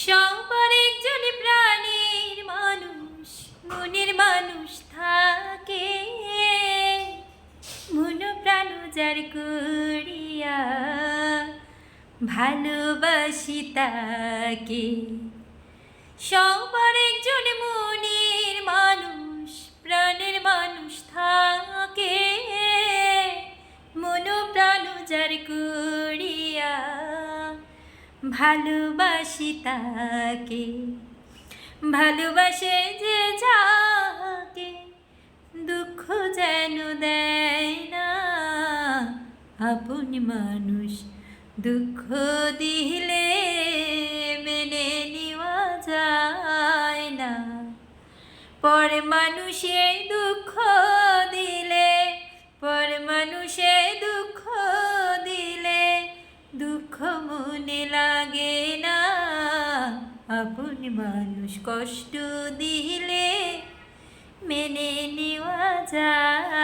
সবার একজন প্রাণের মানুষ, মনের মানুষ থাকে, মন প্রাণ যার করিয়া ভালোবাসি তাকে। সবার একজন মনের মানুষ, প্রাণের মানুষ থাকে, মন প্রাণ যার করিয়া ভালোবাসি তাকে। ভালোবাসে যে যাকে দুঃখ যেন দেয় না, আপন মানুষ দুঃখ দিলে মেনে নেওয়া যায় না। পর মানুষে দুঃখ দিলে, পর মানুষে দুঃখ দিলে দুঃখ মনে লাগে না। আপন মানুষ কষ্ট দিলে মেনে নেওয়া যায়।